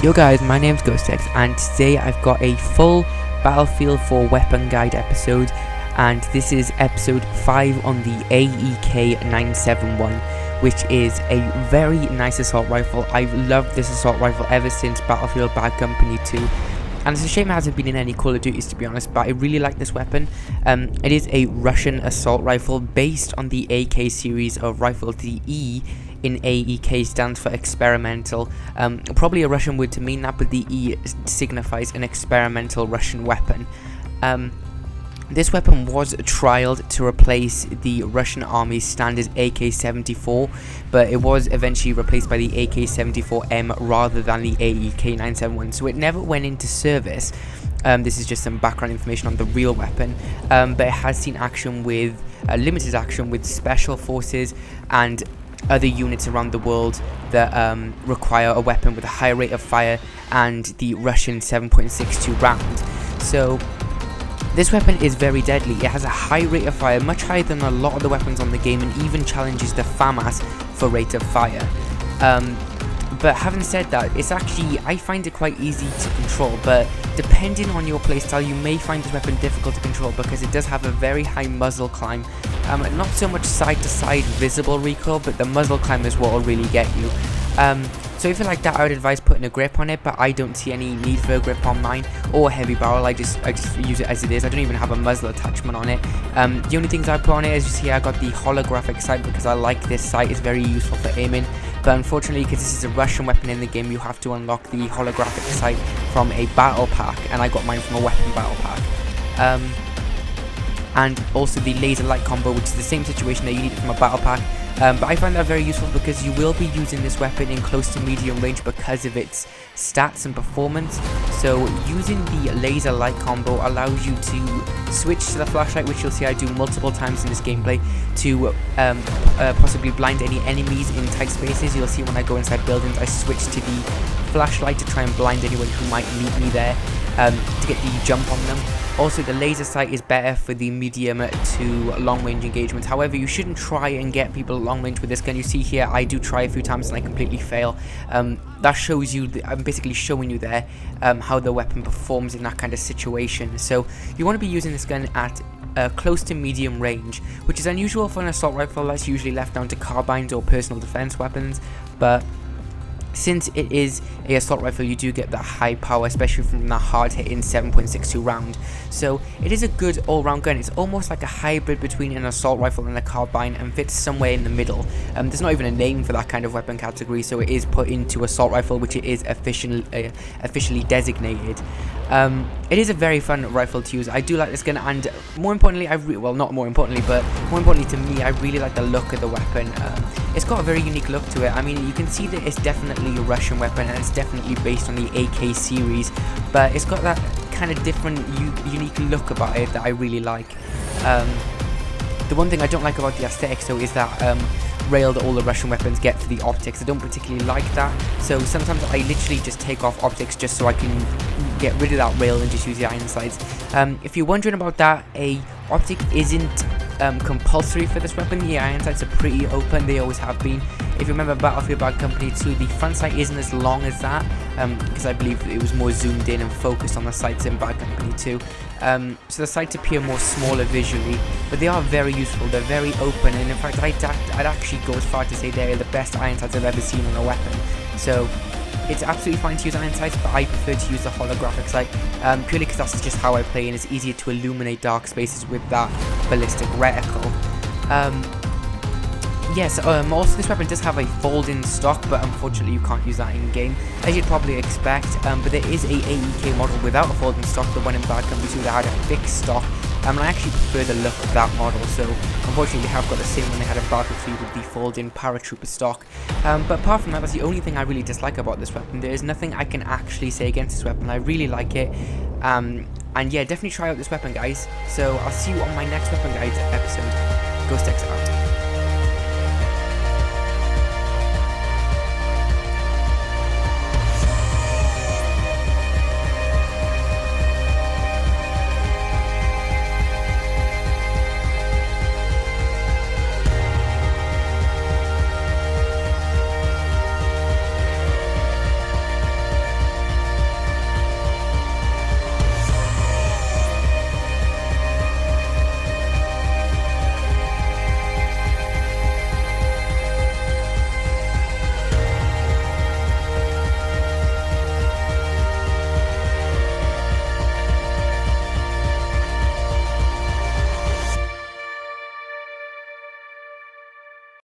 Yo guys, my name's GhostX and today I've got a full Battlefield 4 weapon guide episode, and this is episode 5 on the AEK-971, which is a very nice assault rifle. I've loved this assault rifle ever since Battlefield Bad Company 2, and it's a shame it hasn't been in any Call of Duties, to be honest, but I really like this weapon. It is a Russian assault rifle based on the AK series of rifles. The E in AEK stands for experimental, probably a Russian word to mean that, but the E signifies an experimental Russian weapon. This weapon was trialed to replace the Russian Army's standard AK-74, but it was eventually replaced by the AK-74M rather than the AEK-971, so it never went into service. This is just some background information on the real weapon, but it has seen action with limited action with special forces and other units around the world that require a weapon with a high rate of fire and the Russian 7.62 round. So this weapon is very deadly. It has a high rate of fire, much higher than a lot of the weapons on the game, and even challenges the FAMAS for rate of fire. But having said that, it's actually, I find it quite easy to control, but depending on your playstyle, you may find this weapon difficult to control because it does have a very high muzzle climb. Not so much side to side visible recoil, but the muzzle climb is what will really get you. So if you like that, I would advise putting a grip on it, but I don't see any need for a grip on mine, or a heavy barrel. I just use it as it is. I don't even have a muzzle attachment on it. The only things I put on it, as you see, I got the holographic sight because I like this sight. It's very useful for aiming, but unfortunately, because this is a Russian weapon in the game, you have to unlock the holographic sight from a battle pack, and I got mine from a weapon battle pack. And also the laser light combo, which is the same situation that you need it from a battle pack. But I find that very useful because you will be using this weapon in close to medium range because of its stats and performance. So using the laser light combo allows you to switch to the flashlight, which you'll see I do multiple times in this gameplay, to possibly blind any enemies in tight spaces. You'll see when I go inside buildings, I switch to the flashlight to try and blind anyone who might meet me there, to get the jump on them. Also, the laser sight is better for the medium to long range engagements. However, you shouldn't try and get people at long range with this gun. You see here, I do try a few times and I completely fail. That shows you, I'm basically showing you there how the weapon performs in that kind of situation. So you want to be using this gun at close to medium range, which is unusual for an assault rifle. That's usually left down to carbines or personal defense weapons, but since it is a assault rifle, you do get that high power, especially from that hard-hitting 7.62 round. So it is a good all-round gun. It's almost like a hybrid between an assault rifle and a carbine, and fits somewhere in the middle. There's not even a name for that kind of weapon category, so it is put into assault rifle, which it is officially designated. It is a very fun rifle to use. I do like this gun, and more importantly, well, not more importantly, but more importantly to me, I really like the look of the weapon. It's got a very unique look to it. I mean, you can see that it's definitely a Russian weapon, and it's definitely based on the AK series, but it's got that kind of different, unique look about it that I really like. The one thing I don't like about the aesthetics, though, is that rail that all the Russian weapons get for the optics. I don't particularly like that, so sometimes I literally just take off optics just so I can get rid of that rail and just use the iron sights. If you're wondering about that, a optic isn't compulsory for this weapon. The iron sights are pretty open, they always have been. If you remember Battlefield Bad Company 2, the front sight isn't as long as that, because I believe it was more zoomed in and focused on the sights in Bad Company 2. So the sights appear more smaller visually, but they are very useful. They're very open, and in fact I'd actually go as far to say they're the best iron sights I've ever seen on a weapon. So it's absolutely fine to use iron sights, but I prefer to use the holographic sight, purely because that's just how I play, and it's easier to illuminate dark spaces with that ballistic reticle. Yes, also this weapon does have a fold-in stock, but unfortunately you can't use that in-game, as you'd probably expect. But there is a AEK model without a fold-in stock, the one in Bad Company 2 that had a fixed stock, and I actually prefer the look of that model, so unfortunately they have got the same one they had in Battlefield with the fold-in paratrooper stock. But apart from that, that's the only thing I really dislike about this weapon. There is nothing I can actually say against this weapon. I really like it, and yeah, definitely try out this weapon, guys. So I'll see you on my next weapon guide episode. GhostX out.